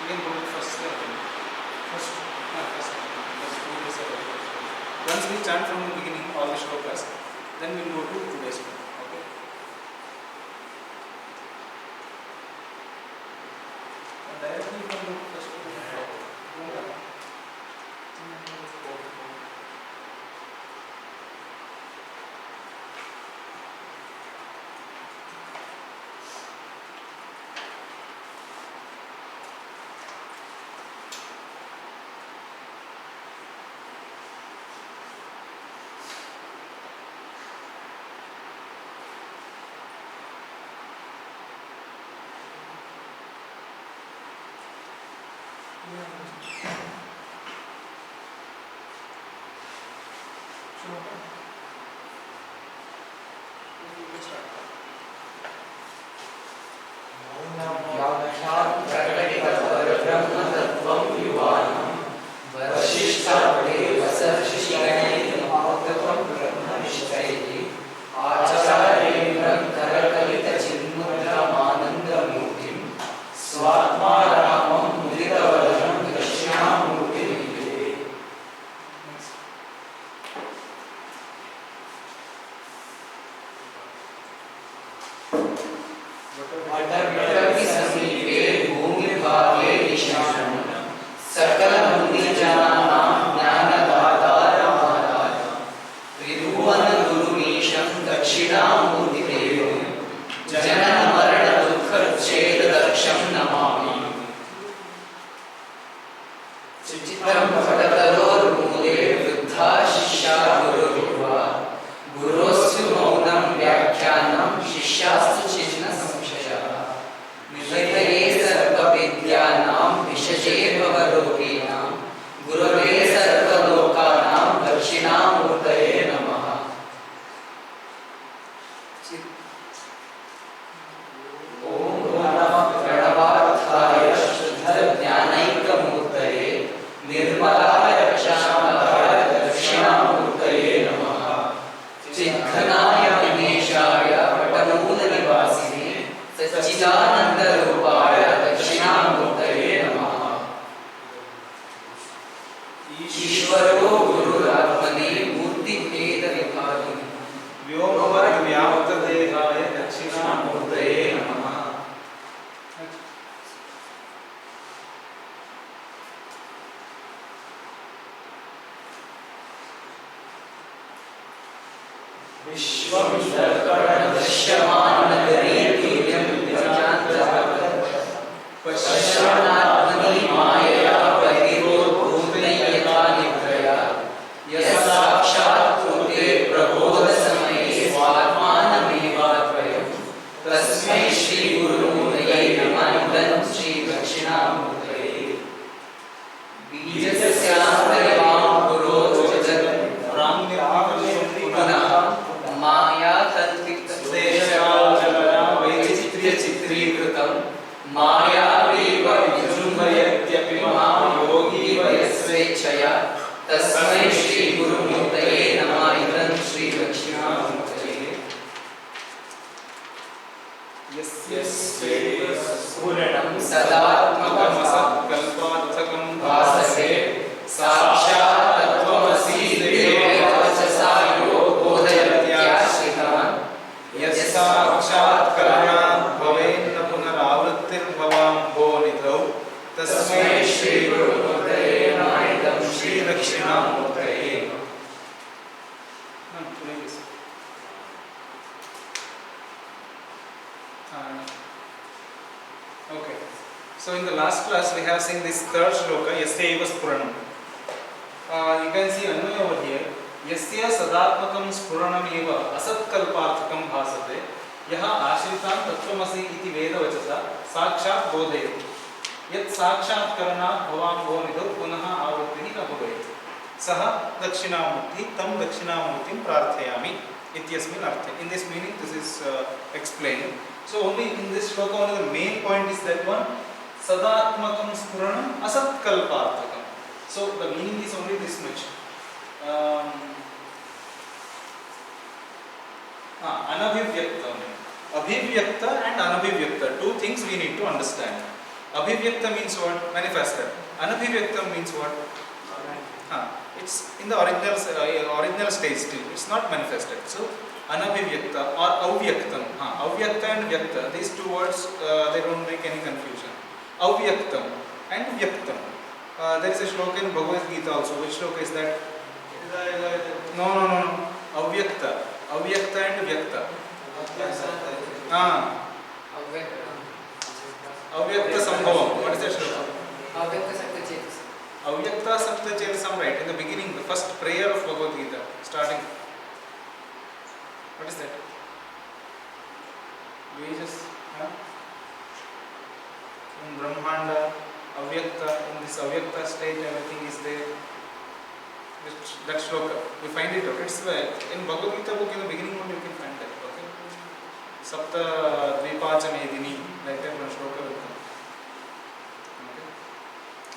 Again go to first level. First. Once we chant from the beginning all the shlokas, then we will go to today's one. Okay. Directly from the first to the So in the last class we have seen this third shloka, Yasya eva Spuranam. You can see Anvaya over here. Yasya sadatmakam Spuranam eva asatkalparthakam bhasate yaha ashritam tattvamasi iti vedavachasa sakshat bodhayati yat sakshat karana bhavam bhonidau punaha avrittihi na bhavayat saha dakshinamurti tam dakshinamurtim prarthayami ityasmin arthe. In this meaning this is explained. So only in this shloka only the main point is that one, sadatmakam spuranam asatkalparthakam. So the meaning is only this much. Anabhivyaktam. Abhivyakta and anabhivyakta, two things we need to understand. Abhivyakta means what? Manifested. Anabhivyakta means what? It's in the original stage still. It's not manifested. So anabhivyakta or avyaktam. Avyakta and vyakta. These two words they don't make any confusion. Avyaktam and vyaktam. There is a shloka in Bhagavad Gita also. Which shloka is that? No. Avyakta. Avyakta and vyakta. Avyakta Sambhavam. What is that shloka? Avyakta Sapta Chetasam, right? In the beginning, the first prayer of Bhagavad Gita, starting. What is that? Vejas, in Brahmanda, Avyakta, in this Avyakta state, everything is there. That shloka, we find it out. It's in Bhagavad Gita book, in the beginning only you can find that. Okay? Sapta Dvipacha Medini, like that one shloka will come.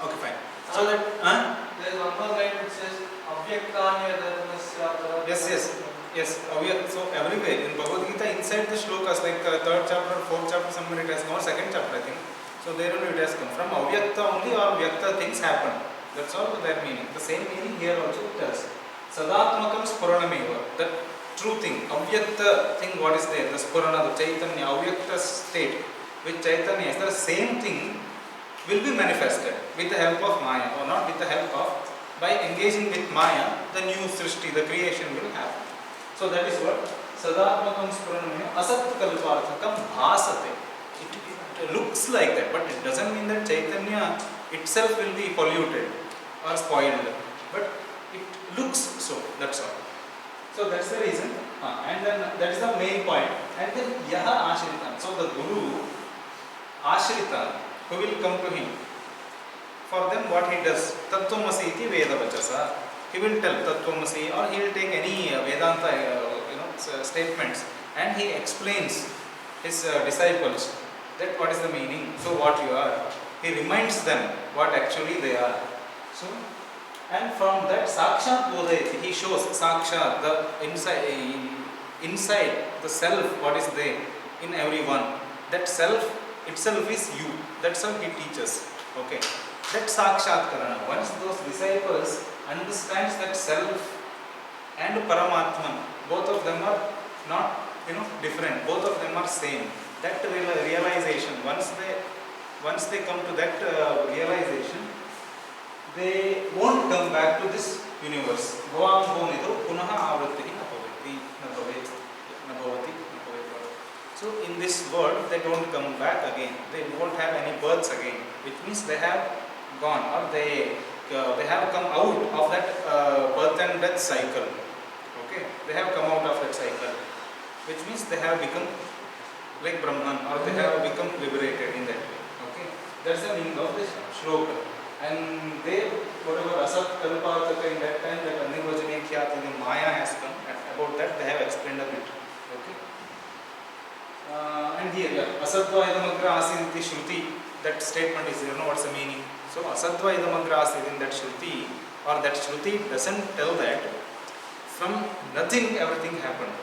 Okay, fine. So that there is one more line which says Avyaktanya Dharmasya. Yes. So everywhere in Bhagavad Gita, inside the shlokas, like third chapter, fourth chapter, somewhere it has come, or second chapter, I think. So there only it has come. From Avyakta only or Vyakta things happen. That's all their meaning. The same meaning here also it tells. Sadatmakam Spuranameva. The true thing, Avyakta thing, what is there? The Spurana, the Chaitanya, Avyakta state, with Chaitanya is the same thing will be manifested with the help of Maya, or not with the help of, by engaging with Maya, the new Srishti, the creation will happen. So that is what Sadatmakam Spuranameva Asat Kalparthakam Bhasate. It looks like that, but it doesn't mean that Chaitanya itself will be polluted or spoiled, but it looks so, that's all. So that's the reason, and then that is the main point. And then Yaha Ashritan, so the Guru Ashritan, who will come to him, for them what he does, Tattvamasi iti Veda Vachasa, he will tell Tattvamasi, or he will take any Vedanta statements, and he explains his disciples that what is the meaning, so what you are. He reminds them what actually they are. So, and from that Sakshat Bodhayati, he shows Sakshat, the inside the self, what is there in everyone. That self itself is you. That's how he teaches. Okay. That Sakshat Karana. Once those disciples understands that self and Paramatman, both of them are not different. Both of them are same. That realization, once they come to that realization, they won't come back to this universe. Bhavam bhonido punaha avrittihi nabhavati. So in this world, they don't come back again. They won't have any births again, which means they have gone, or they have come out of that birth and death cycle. Okay, they have come out of that cycle, which means they have become like Brahman, or they have become liberated in that way. Okay, that's the meaning of this shloka. And they, whatever Asat Kalpataka in that time, that Anivajane Khyati, the Maya has come, about that they have explained a bit. Okay. And here, Asadva Idamagra Asiditi Shruti, that statement is, what's the meaning? So Asadva Idamagra Asid in that Shruti, or that Shruti doesn't tell that from nothing everything happened.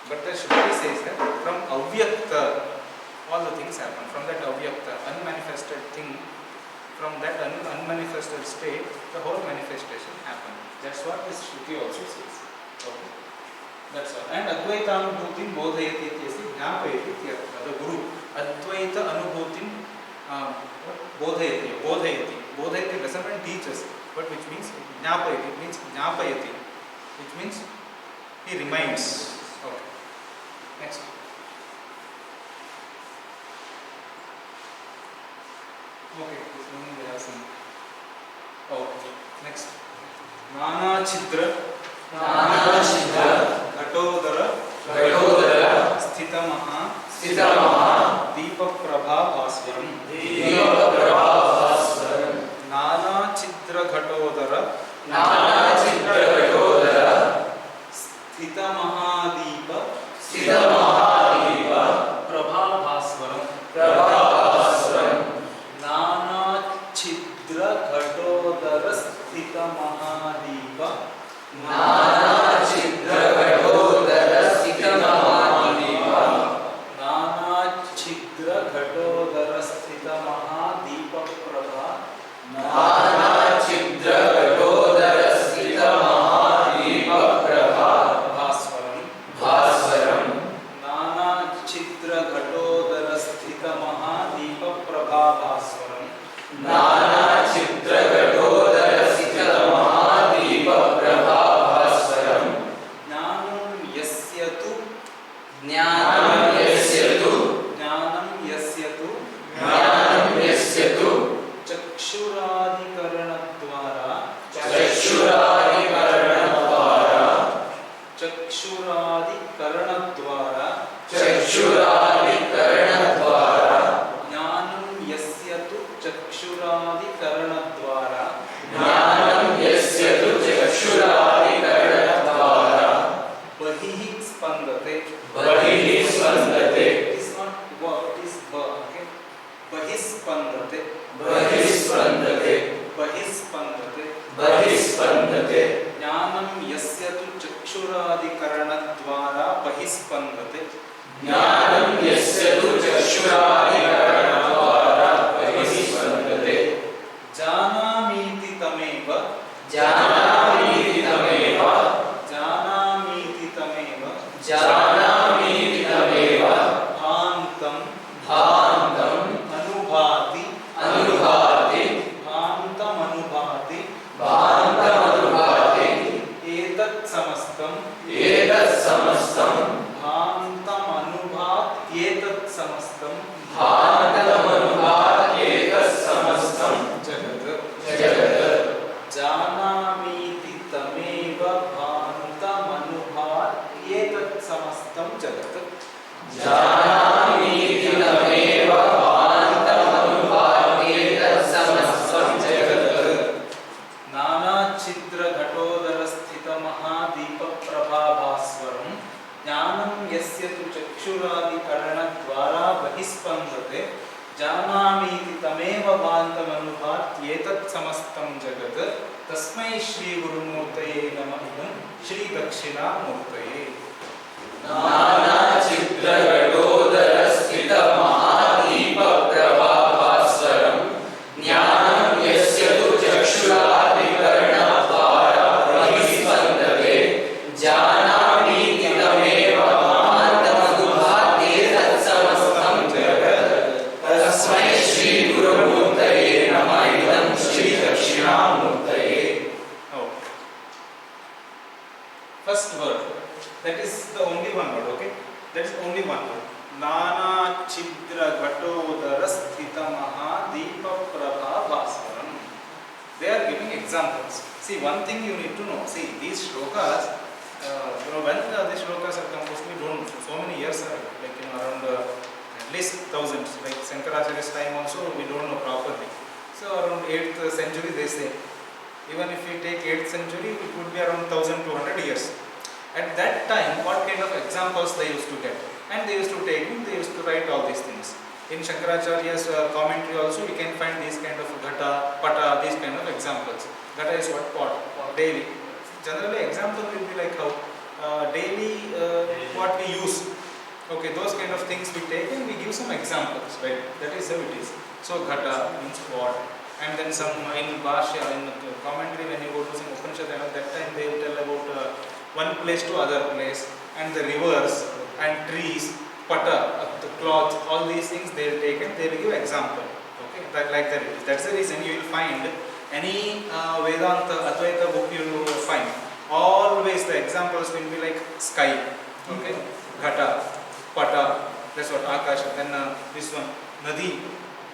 But the Shruti says that from Avyakta all the things happen. From that Avyakta, unmanifested thing, from that unmanifested state, the whole manifestation happened. That's what this Shruti also says. Okay. That's all. And Advaita Anubhutim Bodhayati Ityasi Jnapayati Ityartha. The Guru Advaita Anubhutim Bodhayati. Bodhayati doesn't mean teaches, but which means Jnapayati. It means Jnapayati, which means he reminds. Okay. Next. Okay, this one we have some. Oh, next. Nana Chidra Ghatodara Sthitamaha Deepa Prabha Bhaswaram. Nana Chidra Ghatodara Sthitamaha Deepa Prabha Bhaswaram. Nana Chidra Ghatodara Sthita Mahadeepa. Nana Chidra Ghatodara Sthita Mahadeepa. Nana Chidra Ghatodara Sthita Mahadeepa. चक्षुरादिकरणद्वारा चक्षुरादिकरणद्वारा चक्षुरादिकरणद्वारा ज्ञानं यस्य तु चक्षुरादिकरणद्वारा ज्ञानं यस्य तु चक्षुरादिकरणद्वारा बहिः स्पन्दते बहिः स्पन्दते it is not va, it is ba, okay? बहिः स्पन्दते बहिः स्पन्दते बहिः स्पन्दते बहिः स्पन्दते ज्ञानं यस्य तु चक्षुरादिकरणद्वारा बहिः स्पन्दते ज्ञानं यस्य तु चक्षुरादिकरणद्वारा बहिः स्पन्दते जानामीति तमेव जानामीति तमेव जानामीति तमेव जानामीति तमेव भान्तं भान्तम् अनुभाति अनुभाति भान्तमनुभाति भान्तमनुभाति एतत् समस्तं एतत् समस्तं भान्तमनुभात् एतत् समस्तं भान्तमनुभात् एतत् समस्तं जगत् जगत् जानामीति तमेव भान्तमनुभात् एतत् समस्तं जगत् जानामीति तमेव भान्तमनुभात् एतत् समस्तं जगत् नानाच्छिद्रघटोदरस्थितमहादीपप्रभाभास्वरं ज्ञानं यस्य तु चक्षुरादिकरणद्वारा बहिस्पन्दते जानामीति तमेव भान्तमनुभात् एतत् समस्तं जगत् तस्मै श्रीगुरुमूर्तये नमः इदं श्रीदक्षिणामूर्तये नानाच्छिद्रघटोदरस्थितमहादीपप्रभाभास्वरं ज्ञानं यस्य तु चक्षुरादिकरणद्वारा बहिस्पन्दते जानामीति तमेव भान्तमनुभात् एतत् समस्तं जगत् तस्मै श्रीगुरुमूर्तये नमः इदं श्रीदक्षिणामूर्तये Oh. First word, that is the only one word, okay? That is only one word. Nana Chidra Ghatodara Sthita Mahadeepa Prabha Bhaswaram. They are giving examples. See, one thing you need to know. See, these shlokas, when these shlokas are composed, we don't, so many years ago, like around at least thousands, like Shankaracharya's time also, we don't know properly. So around 8th century they say. Even if we take 8th century, it would be around 1200 years. At that time, what kind of examples they used to get? And they used to take, they used to write all these things. In Shankaracharya's commentary also, we can find these kind of ghata, pata, these kind of examples. Ghata is what? Pot, daily. Generally, example will be like how daily what we use. Okay, those kind of things we take and we give some examples, right? That is how it is. So, ghata means pot. And then some in Bhashya, in commentary, when you go to some Upanishad, at that time they will tell about one place to other place, and the rivers and trees, pata, the cloth, all these things they will take and they will give example. Okay, like that. That's the reason you will find any Vedanta, Advaita book you will find. Always the examples will be like sky, okay, ghata, pata, that's what Akasha, then this one, Nadi,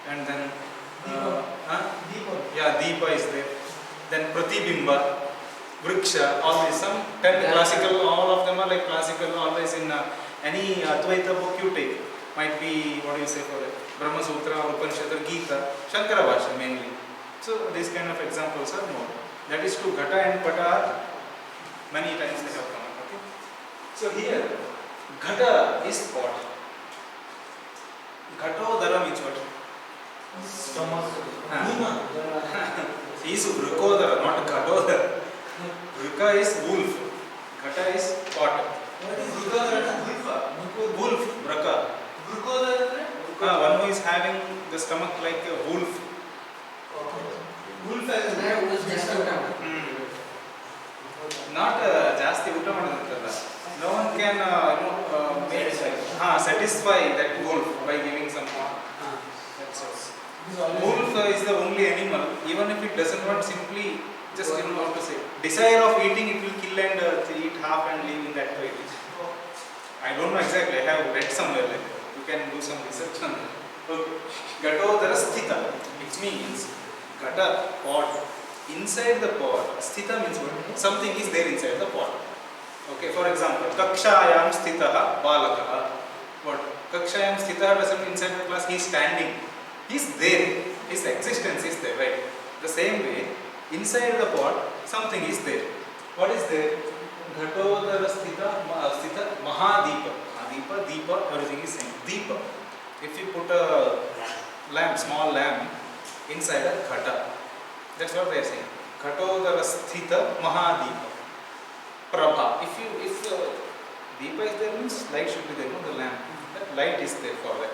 and then yeah, Deepa is there. Then Pratibimba, Vriksha, all these, some 10 classical, all of them are like classical, always in any Advaita book you take. Might be, what do you say for it, Brahma Sutra, Upanishad, Gita, Shankara Bhashya mainly. So these kind of examples are more. That is true, Ghata and Pata, many times they have come. Okay? So here, Ghata is pot. Ghatodara means what? Stomach. He is Vrikodara, not Ghatodara. Vrika is wolf. Ghata is pot. What is Vrikodara? Wolf, Vraka. Vrikodara? One who is having the stomach like a wolf. Wolf as Not ಜಾಸ್ತಿ ಊಟ ಮಾಡೋದಂತಲ್ಲ. No one can make satisfy that wolf by giving some. That's all. Wolf is the only animal, even if it doesn't want, simply just what to say, desire of eating, it will kill and eat half and leave in that way. I don't know exactly, I have read somewhere like that. You can do some research on that. Okay. Ghatodara sthita, which means Ghata, pot, inside the pot, sthita means what? Something is there inside the pot. Okay, for example, kakshayam sthitah balakah. What? Kakshayam sthitah doesn't mean inside the class he is standing. He is there. His existence is there, right? The same way, inside the pot, something is there. What is there? Ghatodara sthita mahadeepa. Mahadeepa, deepa, everything is same. Deepa. If you put a lamp, small lamp, inside a ghata, that's what they are saying. Ghatodara sthita mahadeepa. Prabha. If deepa is there, means light should be there, no? The lamp. That light is there for that.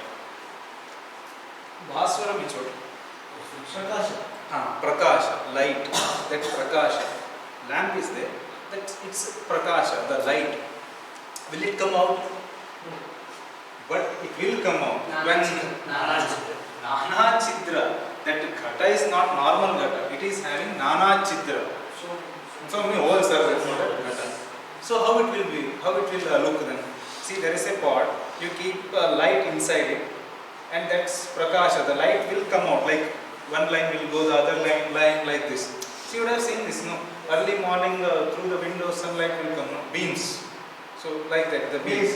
Bhaswara means what? Prakasha. Prakasha, light. That prakasha. Lamp is there. That it's prakasha, the light. Will it come out? But it will come out when Nana Chidra. That ghata is not normal ghata. It is having Nana Chidra. So many holes are there for that ghata. So how it will be? How it will look then? See, there is a pot. You keep light inside it, and that's prakasha. The light will come out. Like one line will go, the other line like this. See, you would have seen this, no? Early morning through the window, sunlight will come, no? Beams. So like that, the beams.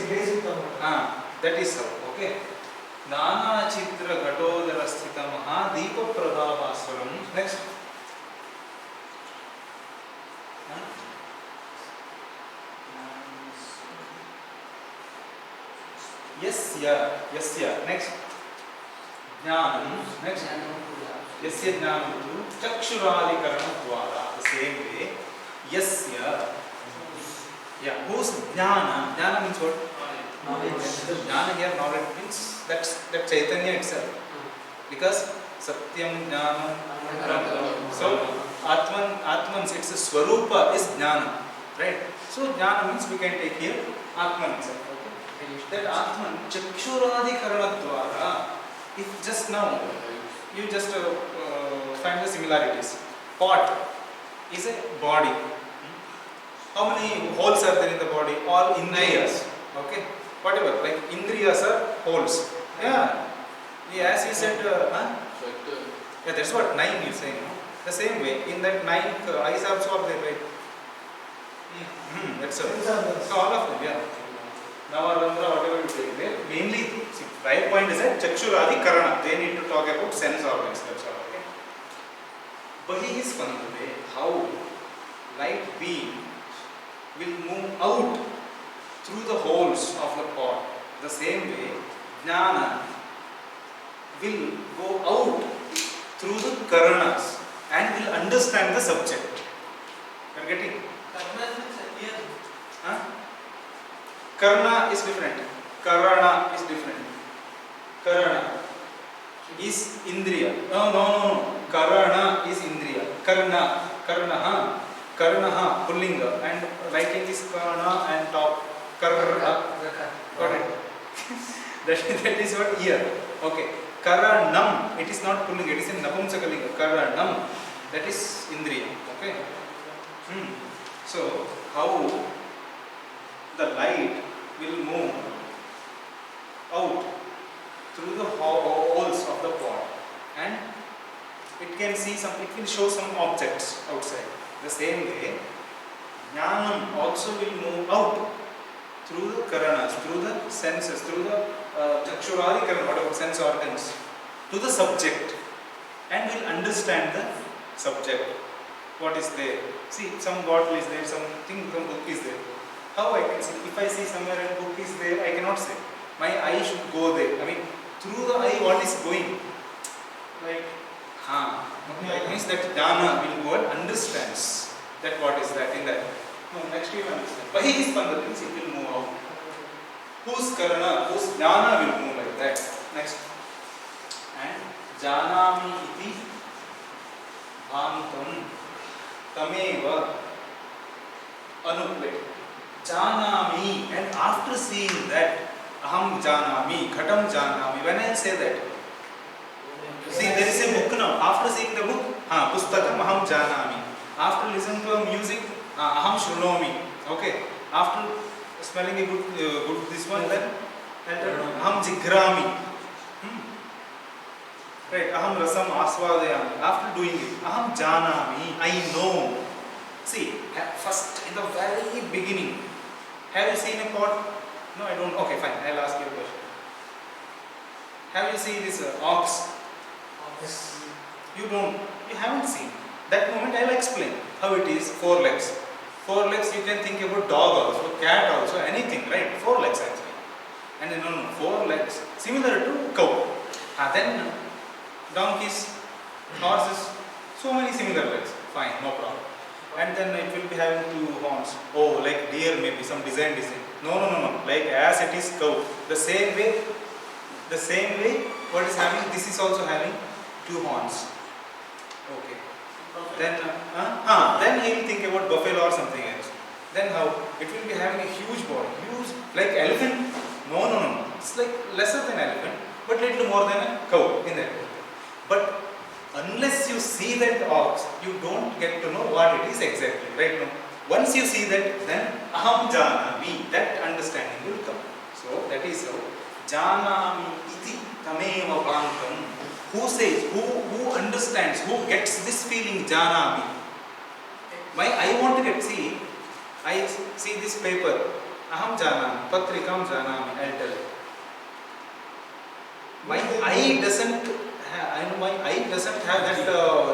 That is how. Okay. Nana Chitra Ghatodara Sthita Maha Deepa Pradabhaswaram. Next. Yasya. Next. Jnanam. Next. Yasya Jnanam Chakshuradikarana Dwara. The same way. Yasya. Yeah. Whose Jnana? Jnana means what? Jnana here, knowledge means that Chaitanya itself. Because Satyam Jnana. So Atman's its Swarupa is Jnana. Right? So Jnana means we can take here Atman itself. That Atman, Chakshuradikarana Dwara, if just now you just find the similarities. Pot is a body. How many holes are there in the body? All indriyas. Okay? Whatever, like indriyas are holes. Yeah. As he said, yeah, that's what 9 is saying. No? The same way, in that 9 eyes also are there, right? That's all. So all of them, yeah. Navarandra, whatever you take there, mainly, see, right point is that Chakshuradi Karana. They need to talk about sense organs, that's all, okay? Bahi Spandave, how light beam will move out through the holes of the pot. The same way, Jnana will go out through the Karanas and will understand the subject. You are getting? Karna is different. Karana is different. Karana is Indriya. No. Karana is Indriya. Karnaha, Pullinga, and writing is Karna and top. Karna. Got it? that is what ear. Okay. Karanam, it is not Pullinga, it is in Napumsakalinga. Karanam, that is Indriya. Okay. So, how the light will move out through the holes of the pot, and it can see some, it will show some objects outside. The same way, Jnanam also will move out through the Karanas, through the senses, through the Chakshuradi Karana, whatever sense organs, to the subject, and will understand the subject. What is there? See, some bottle is there, some book is there. How I can see? If I see somewhere a book is there, I cannot say. My eye should go there. I mean, through the eye, what is going? Like, it means that Jnana will go and understands that what is that in that. No, next you understand. Bahi Spandana means it will move out. Whose Karana, whose Jnana will move like that. Next. And Janami iti Bhantam Tameva Anuplay. Janami, and after seeing that, Aham Janami, Ghatam Janami, when I say that, see, there is a book now. After seeing the book, Pustakam Aham Janami. After listening to music, Aham Shrunomi. Okay. After smelling a good this one, then Aham Jigrami. Right, aham rasam aswadayami. After doing it, aham janami, I know. See, first in the very beginning, have you seen a pot? No, I don't. Okay, fine. I'll ask you a question. Have you seen this ox? Yes. You don't. You haven't seen. That moment I'll explain how it is. 4 legs. 4 legs. You can think about dog also, cat also, anything, right? 4 legs actually. And no, 4 legs. Similar to cow. Then donkeys, horses, so many similar legs. Fine, no problem. And then it will be having 2 horns. Oh, like deer maybe, some design. No. Like as it is cow. The same way, what is having, this is also having 2 horns. Okay. Then he will think about buffalo or something else. Then how? It will be having a huge body, like elephant. No. It's like lesser than elephant, but little more than a cow in that. But unless you see that ox, you don't get to know what it is exactly, right? No? Once you see that, then aham janami, that understanding will come. So that is how janami iti tameva pankam. Who says, who understands, who gets this feeling janami? I want to get, see, I see this paper, aham janami, patrikam janami, I'll tell you. My eye doesn't have that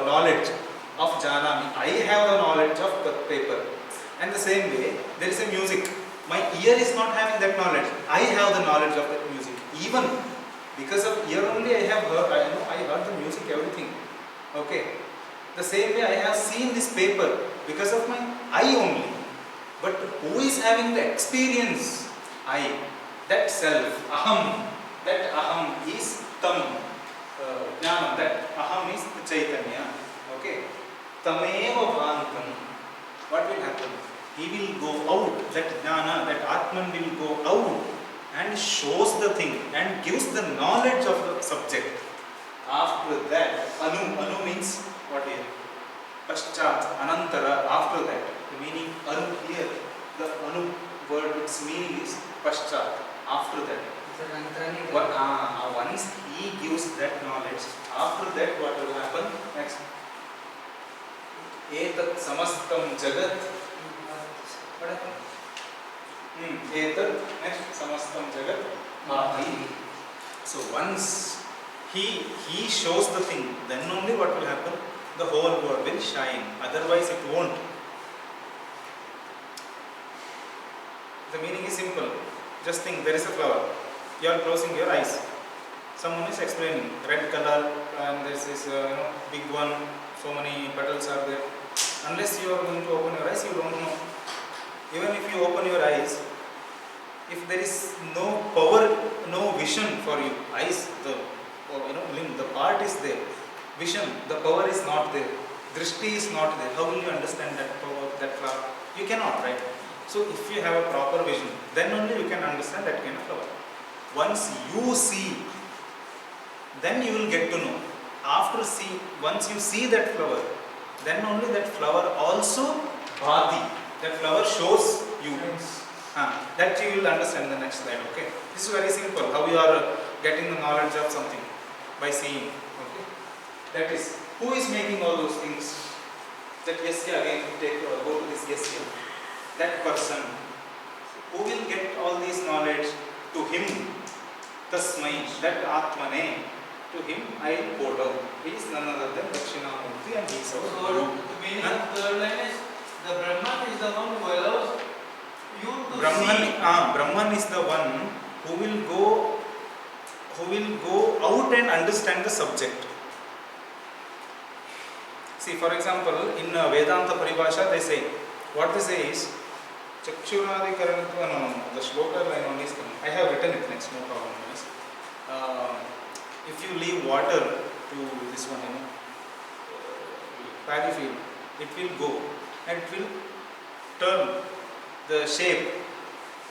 knowledge of janami. I have the knowledge of paper. And the same way, there is a music. My ear is not having that knowledge. I have the knowledge of that music. Even because of ear only I have heard, I heard the music, everything. Okay. The same way I have seen this paper because of my eye only. But who is having the experience? I. That self, aham. That aham is tam. Jnana, that aham is the Chaitanya. Okay. Tameva vankam. What will happen? He will go out, that jnana, that Atman will go out and shows the thing and gives the knowledge of the subject. After that, anu means what here? Paschat, anantara, after that. The meaning anu here, the anu word, its meaning is paschat, after that. Once he gives that knowledge, after that what will happen? Next. Etat samastam jagat. Etat, next, samastam jagat bhati. So once he shows the thing, then only what will happen? The whole world will shine. Otherwise it won't. The meaning is simple. Just think, there is a flower. You are closing your eyes. Someone is explaining red color and this is big one. So many petals are there. Unless you are going to open your eyes, you don't know. Even if you open your eyes, if there is no power, no vision for you, eyes, the part is there. Vision, the power is not there. Drishti is not there. How will you understand that power, that flower? You cannot, right? So if you have a proper vision, then only you can understand that kind of flower. Once you see, then you will get to know. Once you see that flower, then only that flower also bhati. That flower shows you. That you will understand in the next slide. Okay. This is very simple. How you are getting the knowledge of something by seeing. Okay. That is, who is making all those things? That yasya again. Go to this yasya. That person who will get all this knowledge, to him, tasmai, that atmane, to him I will go down. He is none other than Dakshinamurti and he is our So Guru. the meaning of the third line is the Brahman is the one who allows you to see. Brahman is the one who will go out and understand the subject. See, for example, in Vedanta Paribhasha, they say, what they say is, Chakshuradikarana, the shloka line only is coming. I have written it next, no problem. Yes. If you leave water to this one, paddy field, it will go and it will turn the shape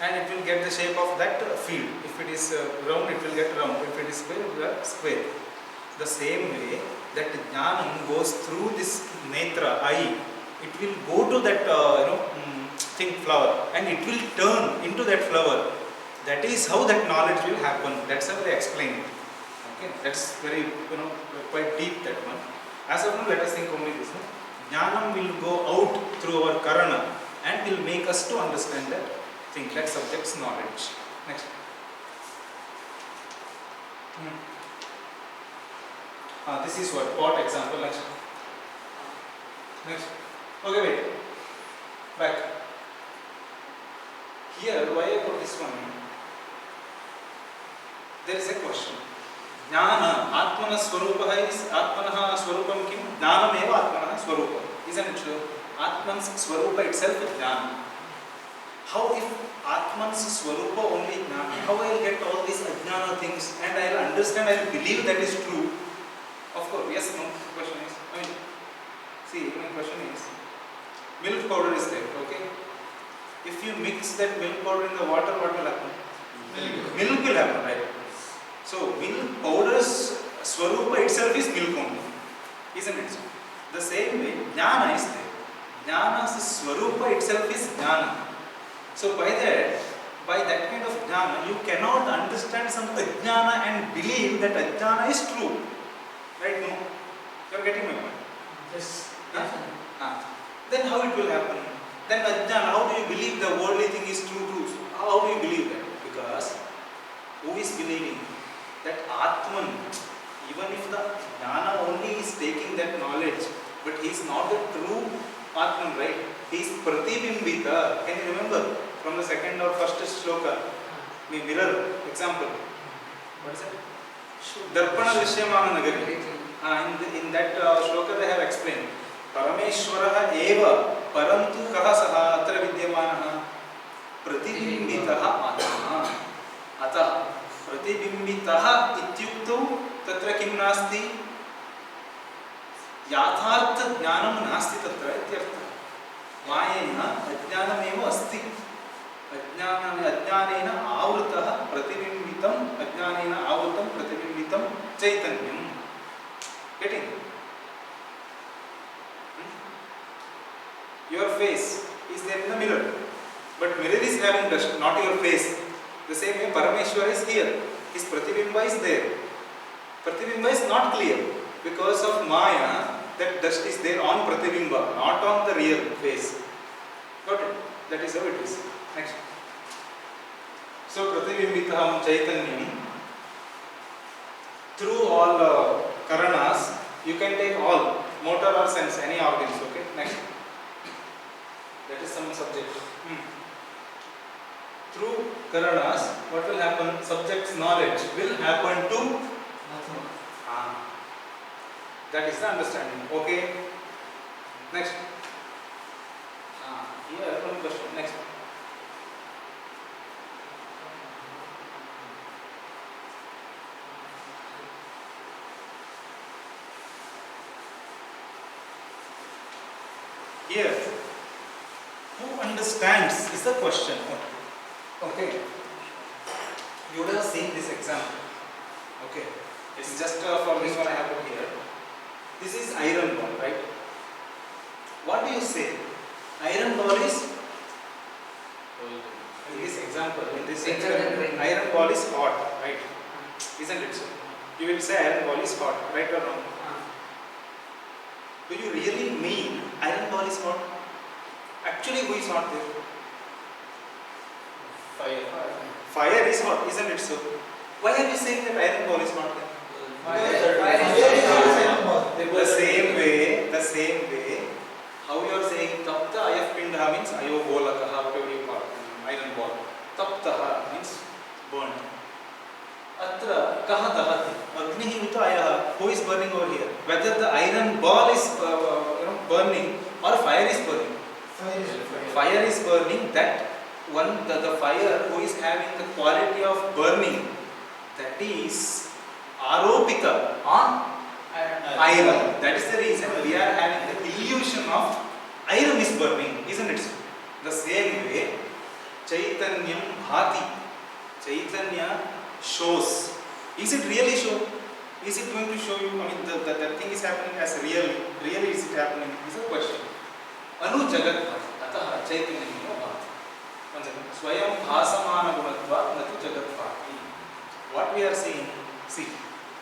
and it will get the shape of that field. If it is round, it will get round. If it is square, it will get square. The same way that jnanam goes through this netra, eye, it will go to that flower and it will turn into that flower. That is how that knowledge will happen. That's how they explain it. Okay, that's very, quite deep, that one. As of now, let us think only this. Jnanam will go out through our karana and will make us to understand that thing, that subject's knowledge. Next. This is what pot example. Next. Okay, wait. Back. Here, why I put this one? There is a question. Jnana, Atmana Swarupa is Atmana Swarupam kim? Jnanam eva Atmana Swarupa. Isn't it true? Atman's Swarupa itself is Jnana. How if Atman's Swarupa only Jnana? How I will get all these Ajnana things and I will understand, I will believe that is true? Of course, yes, no. Question is, see, my question is, milk powder is there, okay? If you mix that milk powder in the water, what will happen? Milk will happen, right? So, milk powder's Swarupa itself is milk only, isn't it? The same way, Jnana is there. Jnana's Swarupa itself is Jnana. So, by that kind of Jnana, you cannot understand some Ajnana and believe that Ajnana is true. Right? No? You are getting my point? Yes. Then how it will happen? Then Ajnana, how do you believe the worldly thing is true? How do you believe that? Because who is believing that Atman, even if the Jnana only is taking that knowledge, but he is not the true Atman, right? He is Pratibimbita. Can you remember from the second or first shloka? Mirror example. What is it? Darpana Vishyamana Nagari. In that shloka they have explained. Parameshwaraha eva parantu kaha saha atra vidyamanaha pratibimbitaha atma. Atah pratibimbitaha ityuktu tatra kim nasti yathartha jnanam nasti tatra ityartha. Mayena ajnanameva asti. Ajnanena avrutah pratibimbitam ajnanena avrutam pratibimbitam chaitanyam. Getting? Your face is there in the mirror, but mirror is having dust, not your face. The same way Parameshwar is here. His Pratibimba is there. Pratibimba is not clear because of Maya. That dust is there on Pratibimba, not on the real face. Got it? That is how it is. Next. So Pratibimbitaham Chaitanyam. Through all Karanas, you can take all, motor or sense, any organs. Okay. Next. That is some subject. Through Karanas, what will happen? Subject's knowledge will happen to. That is the understanding. Okay. Next. Here one question. Next. Here, who understands is the question. Okay. You would have seen this example. Okay. It's just for this one I have put here. This is iron ball, right? What do you say? Iron ball is, in this example, iron ball is hot, right? Isn't it so? You will say iron ball is hot, right or wrong? Do you really mean iron ball is hot? Actually, who is hot there? Fire. Fire is hot, isn't it so? Why are you saying that iron ball is hot there? The same way, how you are saying tapta ayaf pindha means ayo bolakaha, whatever you call iron ball. Taptaha means burn. Atra kaha dahati, agnihi utayah, who is burning over here? Whether the iron ball is burning or fire is burning. Fire is burning. That one, the fire who is having the quality of burning, that is aropita on iron. That is the reason we are having the illusion of iron is burning, isn't it? The same way, Chaitanyam bhati. Chaitanya shows. Is it really show? Is it going to show you? I mean, that thing is happening as really is it happening? Is a question. Anu jagat bhati. Ataha Chaitanyam bhati. Once again, Swayam bhasamana gunatva natu jagat bhati. What we are saying, see,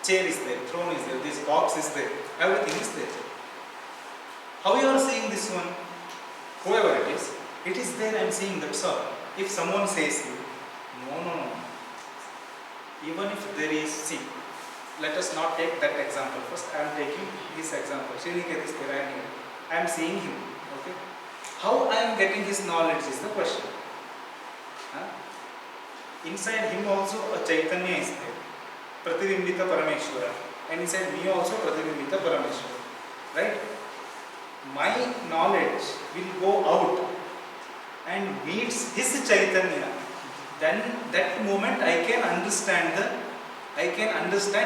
chair is there, throne is there, this box is there, everything is there. How you are seeing this one? Whoever it is there, I am seeing, that's all. If someone says you, no. Even if there is, see, let us not take that example. First I am taking this example. Sriniket is there, I am here. I am seeing him. Okay? How I am getting his knowledge is the question. Huh? Inside him also a Chaitanya is there. Pratibimbita Parameshwara. And inside me also Pratibimbita Parameshwara. Right? My knowledge will go out and meets his Chaitanya. Then that moment I can understand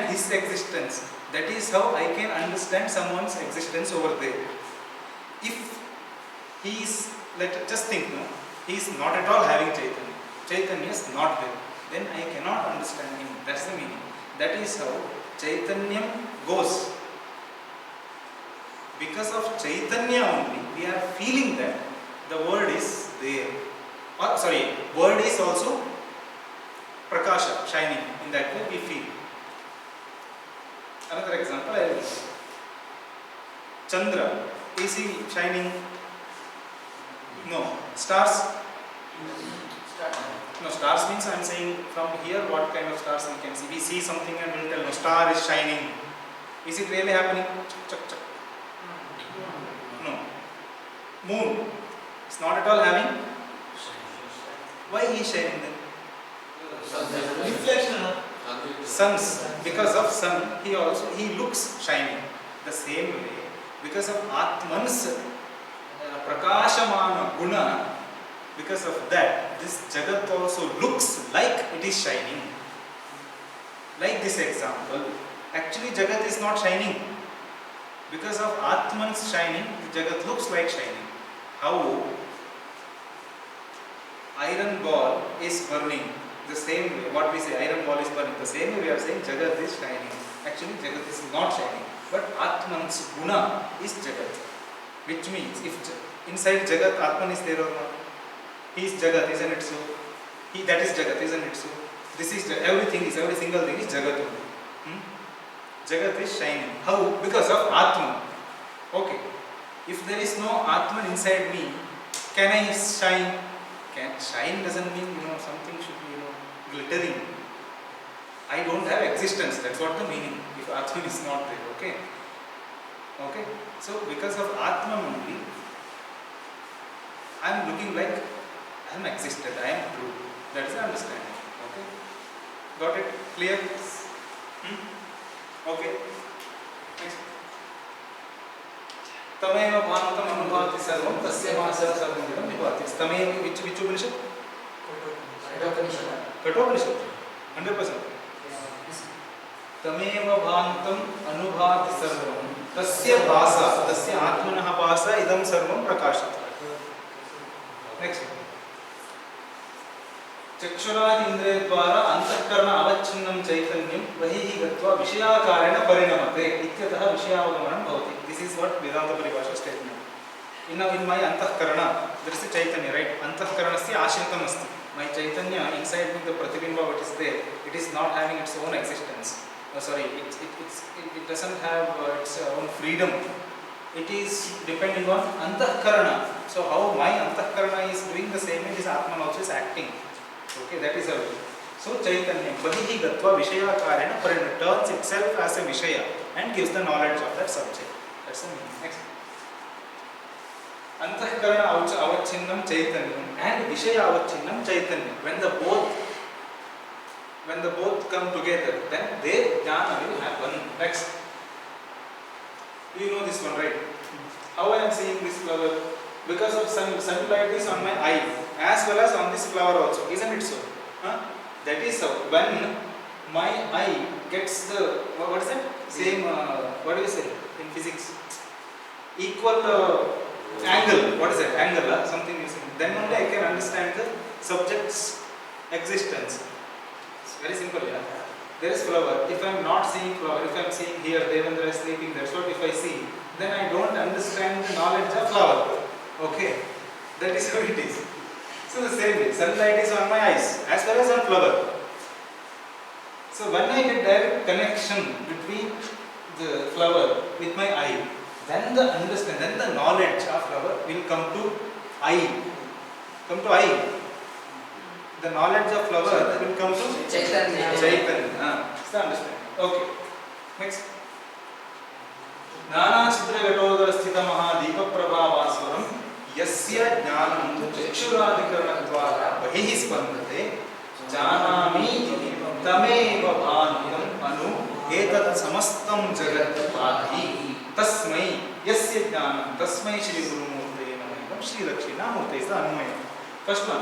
his existence. That is how I can understand someone's existence over there. If he is, just think, no, he is not at all having Chaitanya. Chaitanya is not there. Then I cannot understand him. That's the meaning. That is how Chaitanya goes. Because of Chaitanya only, we are feeling that the word is there. Word is also prakasha, shining. In that way we feel. Another example I will give. Chandra, is he shining? No. Stars? No, stars means I am saying from here what kind of stars we can see. We see something and we will tell, no, star is shining. Is it really happening? Chuck. No. Moon is not at all having. Why he is shining then? Reflection. Suns, because of sun, he looks shining. The same way, because of Atman's prakashamana guna, because of that, this Jagat also looks like it is shining. Like this example, actually Jagat is not shining. Because of Atman's shining, the Jagat looks like shining. How iron ball is burning. The same way, what we say, iron ball is burning. The same way we are saying Jagat is shining. Actually Jagat is not shining. But Atman's guna is Jagat. Which means, if inside Jagat Atman is there or not? He is Jagat, isn't it so? That is Jagat, isn't it so? This is everything is, every single thing is Jagat. Jagat is shining. How? Because of Atman. Okay. If there is no Atman inside me, can I shine? Shine doesn't mean, something should be, glittering. I don't have existence. That's what the meaning. If Atman is not there. Okay. Okay. So because of Atman only, I am looking like I am existed. I am true. That is the understanding. Okay. Got it? Clear? Okay. Next. तमेव भानतम अनुभाति सर्वं तस्य मासः सर्वमिदं विभाति. तमेव which Upanishad? Kathopanishad. 100%. तमेव भानतम अनुभाति सर्वं तस्य भासा, तस्य आत्मनः भासा इदं सर्वं प्रकाशते. Next. चक्षुरादि इंद्रिय द्वारा अंतःकरण अवच्छिन्नं चैतन्यं बहिः गत्वा विषयाकारेण परिणमते इत्यतः विषयावगमनं भवति. This is what Vedanta Paribhasha statement. In my antahkarana, there is a Chaitanya, right? Antahkaranasya ashritam asti. My Chaitanya inside me, the Pratibimba, what is there, it is not having its own existence. It doesn't have its own freedom. It is depending on antahkarana. So how my antahkarana is doing the same way, this Atman also is acting. Okay, that is how it is. So Chaitanya, badihi gatva vishyakarena parinam, turns itself as a vishaya and gives the knowledge of that subject. That's the meaning. Next. Antahkarana avacchinnam chaitanyam and vishaya avacchinnam chaitanyam. When the both come together, then their jnana will happen. Next. You know this one, right? How I am seeing this flower? Because of sunlight is on my eye, as well as on this flower also. Isn't it so? That is how. When my eye gets the, what is it? Same, what do you say in physics? Equal angle. What is it? Angle, something is. Then only I can understand the subject's existence. It's very simple, yeah. There is flower. If I am not seeing flower, if I am seeing here, Devendra is sleeping, that's what if I see, then I don't understand the knowledge of flower. Okay. That is how it is. So the same way, sunlight is on my eyes as well as on flower. So when I get direct connection between the flower with my eye, then the understanding, then the knowledge of flower will come to eye. Come to eye. The knowledge of flower will come to Chaitanya. Chaitanya. It's the understanding. Okay. Next. नाना चित्रघटोदर स्थित महादीप प्रभावास्वरम यस्य ज्ञानं चक्षुरादिकरणद्वारा बहिः स्पन्दते जानामि इति तमेव भान्तं अनु एतत् समस्तं जगत् भाति तस्मै यस्य ज्ञानं तस्मै श्री गुरुमूर्तये नमः श्री दक्षिणामूर्तये इति अन्वयः. फर्स्ट वन,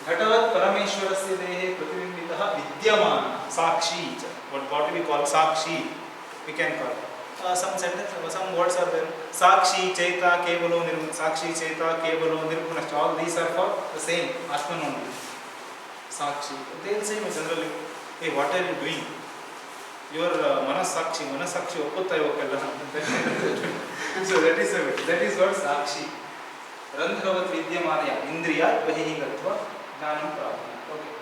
घटवत् परमेश्वरस्य देहे प्रतिबिम्बितः विद्यमान साक्षी. What do we call Sakshi? We can call some sentence, some words are there. Sakshi, Chaita, Kevalo, Nirguna. Sakshi, Chaita, Kevalo, Nirguna. All these are for the same Atman only. Sakshi. They will say generally, hey, what are you doing? Your Manasakshi, Oputta Yokalla. So that is what Sakshi. Randhavat Vidyamanaya, Indriya, Vahihi Gatva, Jnanam Prapti. Okay.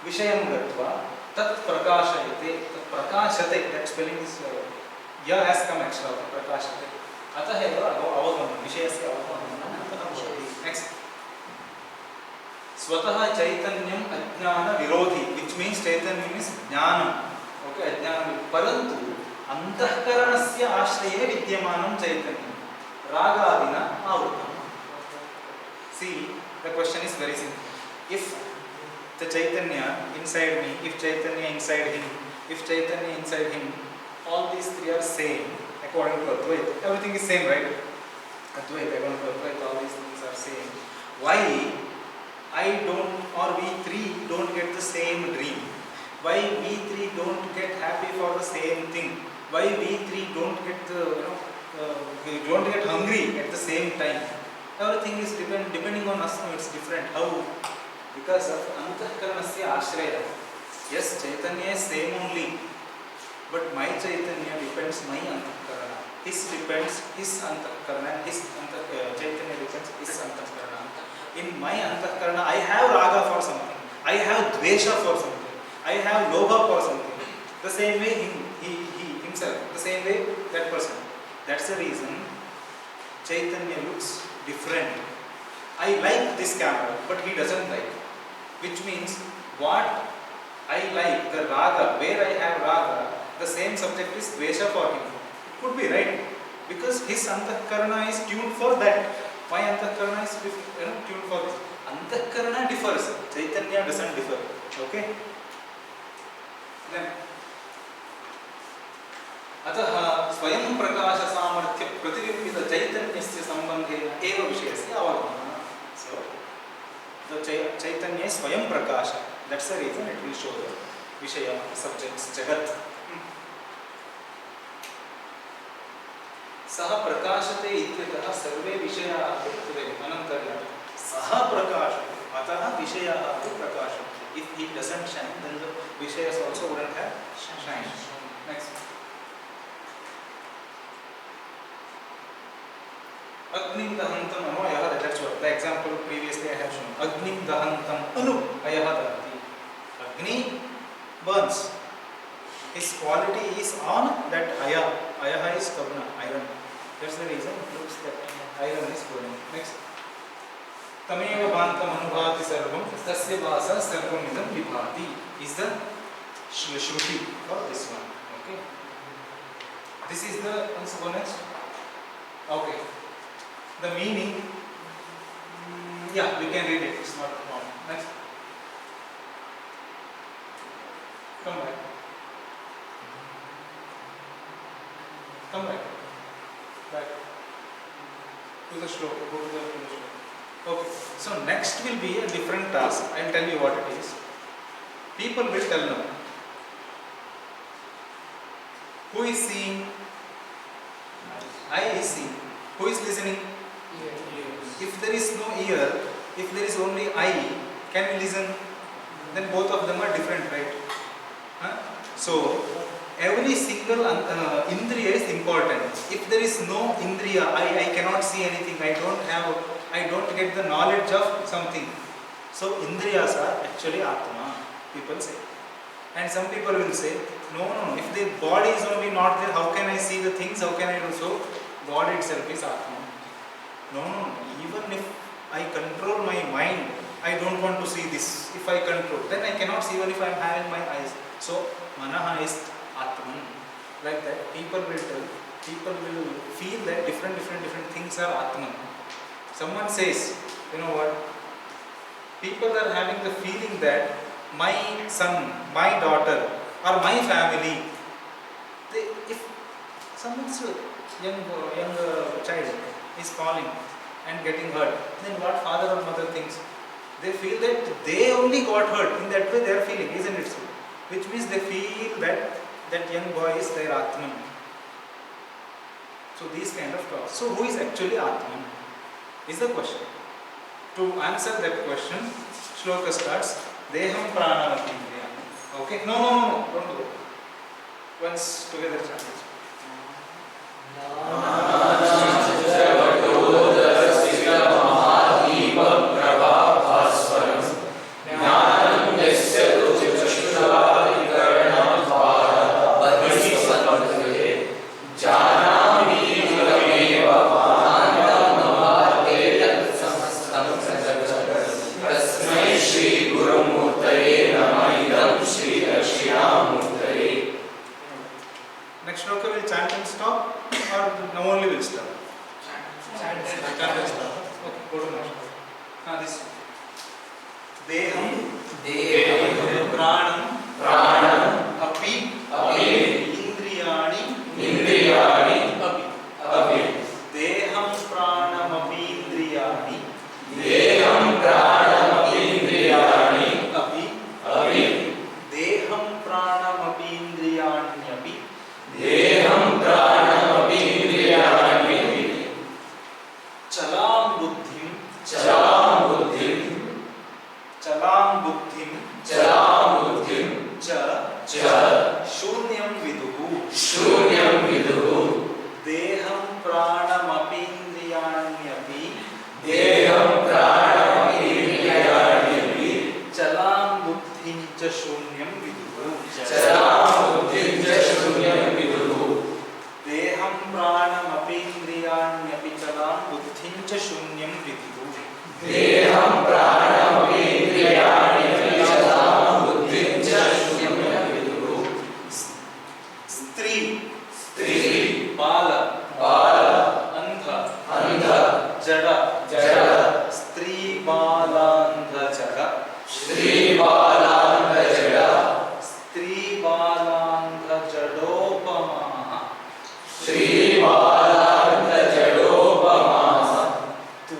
Vishayam Gatva, Tat Prakashayate, Tat Prakashate, that spelling is ya has come extra, Prakashate. Atah eva avagama, Vishayasya avagama. Next. Swataha Chaitanyam Ajnana Virodhi, which means Chaitanyam is Jnanam. Okay, Ajnanam. Parantu, Antahkaranasya Ashraye Vidyamanam Chaitanyam. Ragadina Avrutam. See, the question is very simple. If the Chaitanya inside me, if Chaitanya inside him, if Chaitanya inside him, all these three are same according to Advaita. Everything is same, right? Advaita, according to Advaita, all these things are same. Why I don't, or we three don't get the same dream? Why we three don't get happy for the same thing? Why we three don't get the, we don't get hungry at the same time? Everything is depending on us. No, it's different. How? Because of Antahkaranasya Ashraya. Yes, Chaitanya is same only, but my Chaitanya depends my Antahkarana. His depends his Antahkarana, his Chaitanya depends his Antahkarana. In my Antahkarana, I have Raga for something, I have Dvesha for something, I have Lobha for something. The same way he himself, the same way that person. That's the reason Chaitanya looks different. I like this camera, but he doesn't like. Which means what I like, the raga, where I have raga, the same subject is dvesha for him. It could be right, because his antahkarana is tuned for that. My antahkarana is tuned for this. Antahkarana differs, Chaitanya doesn't differ. Okay? Then अतः स्वयं प्रकाश सामर्थ्य प्रतिबिंबित चैतन्यस्य संबंधेन एव विषयस्य अवगमनः. So the Chaitanya is Swayam Prakasha. That's the reason it will show the Vishaya subjects, Jagat. Saha Prakashate ityatah sarve Vishayaः pratibhim anantarya. Saha Prakashate, ataha Vishayaः prakashate. If he doesn't shine, then the Vishayas also wouldn't have shine. Next. Agnim dahantam anu ayah, that's what the example previously I have shown. Agnim dahantam anu ayah dahati. Agni burns. His quality is on that ayah. Ayah is kavna, iron. That's the reason it looks that iron is burning. Next. Tameva bhantam anubhati sarvam tasya vasa sarvam idam vibhati is the shruti for this one. Okay. This is the, let's go next. Okay. The meaning, yeah, we can read it, it's not wrong. Next. Come back. Come back. Back. To the shloka, go to the shloka. Okay, so next will be a different task. I will tell you what it is. People will tell now. Who is seeing? Eye is seeing. Who is listening? If there is no ear, if there is only eye, can we listen? Then both of them are different, right? So, every single indriya is important. If there is no indriya, I cannot see anything, I don't get the knowledge of something. So, indriyas are actually Atma, people say. And some people will say, no, if the body is only not there, how can I see the things, how can I do so? God itself is Atman. No, even if I control my mind, I don't want to see this. If I control, then I cannot see even if I am having my eyes. So, Manaha is Atman. Like that, people will feel that different things are Atman. Someone says, you know what? People are having the feeling that my son, my daughter, or my family, if someone's young child is falling and getting hurt, then what father or mother thinks? They feel that they only got hurt. In that way they are feeling, isn't it so? Which means they feel that that young boy is their Atman. So these kind of talks. So who is actually Atman? Is the question. To answer that question, shloka starts, Deham Pranamati. Okay? No, don't do it. Once together chant it. Next shloka will chant and stop, or no only will stop? Chant and stop. Okay, go to next. This. Deham Pranam Api Indriyani Api. Deham Pranam Api Indriyani Api. Deham Pranam Api Indriyani Api. Chalam buddhim cha shunyam viduhu. Deham pranam api indriyani api. Chalam buddhim cha shunyam viduhu. Deham pranam api indriyani api chalam buddhim cha shunyam viduhu. Stri Bala Andha Jada. Stri Bala Andha Jada. Stri Bala Andha Jadopamaha. Stri Bala Andha Jadopamastu.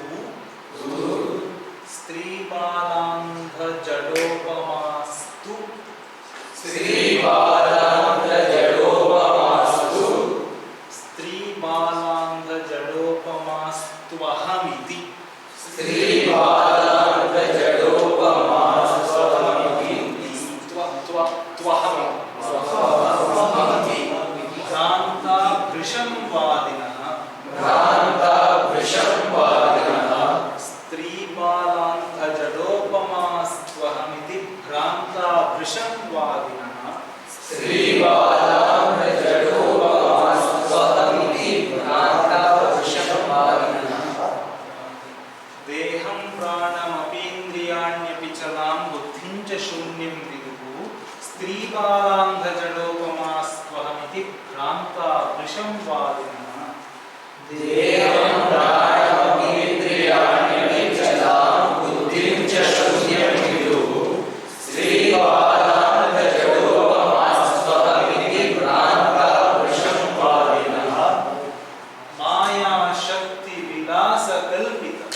Stri Bala Andha Jadopamastu ahamiti. Kranta Vrisham Vadinah. Stri Balantha Jadopamastu ahamiti. Kranta Vrisham Vadinah. Deham pranam api indriyani chalam buddhim cha shunyam viduhu. Stri balantha jadopamastu ahamiti. Kranta vrisham vadinah. Maya Shakti Vilasa Kalpita.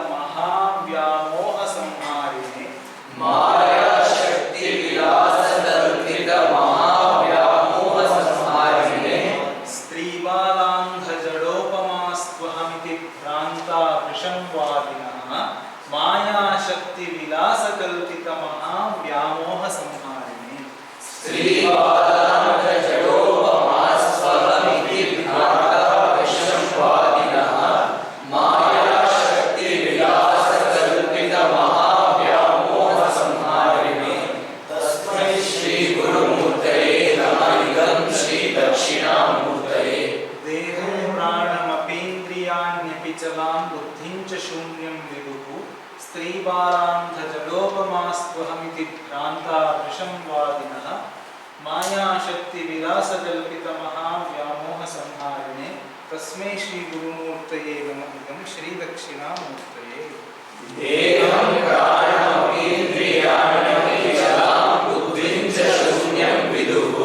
Mahavyamoha Samharine. Maya Shakti Vilasa Kalpita Mahavyamoha Samharine. Stri Balantha Jadopamastu ahamiti. Kranta Vrisham Vadinah. Maya Shakti Vilasa Kalpita Mahavyamoha Samharine. Stri Bala Andha Jadopamastu सदां बुद्धिं च शून्यं विदुः स्त्रीबालान्धजडोपमास्त्वहमिति भ्रान्ता वृषंवादिनः मायाशक्तिविलासकल्पितमहाव्यामोहसंहारिणे तस्मै श्रीगुरुमूर्तये नमः इदं श्रीदक्षिणामूर्तये। एकं प्राणमपीन्द्रियाण्यपि चलां बुद्धिं च शून्यं विदुः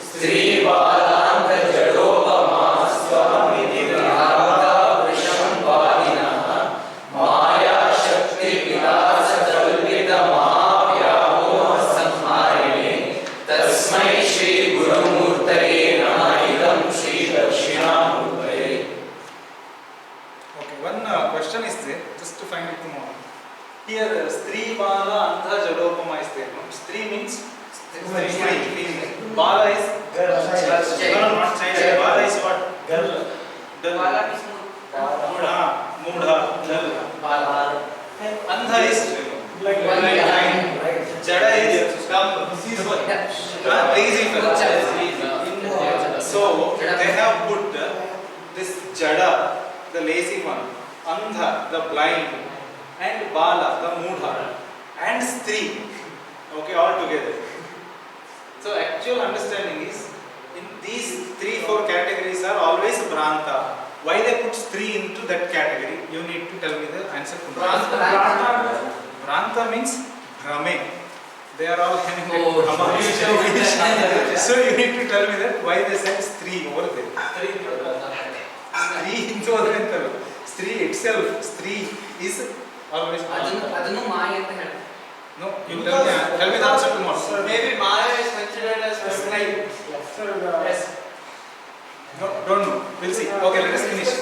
स्त्रीबालान्धजडोपमास्त्वहमिति भ्रान्ता वृषंवादिनः मायाशक्तिविलासकल्पितमहाव्यामोहसंहारिणे तस्मै श्रीगुरुमूर्तये नमः इदं श्रीदक्षिणामूर्तये। Okay, one question is there, just to find it tomorrow. Here, Stri Bala Andha Jadopama is there. No? Stri means Stri. Bala is Girl. no, not child. Bala is what? Girl. Bala is Moodha. Bala. Andha is blind. Jada is dumb. Lazy fellow. So they have put this Jada, the lazy one, Andha, the blind, and Bala, the Moodha, and Stri, okay, all together. So actual understanding is, in these 3-4 categories are always Branta. Why they put Stri into that category? You need to tell me the answer. Branta means Brahme. They are all having that Brahma. So you need to tell me that why they said Stri over there. Stri into other Stri itself, Stri is always ಅದನ್ನು ಮಾಯ ಅಂತ ಹೇಳ್ತಾರೆ. No, you tell me the answer tomorrow. So maybe Maya is considered as feminine. Yes. No, don't know. We'll see. Okay, let us finish.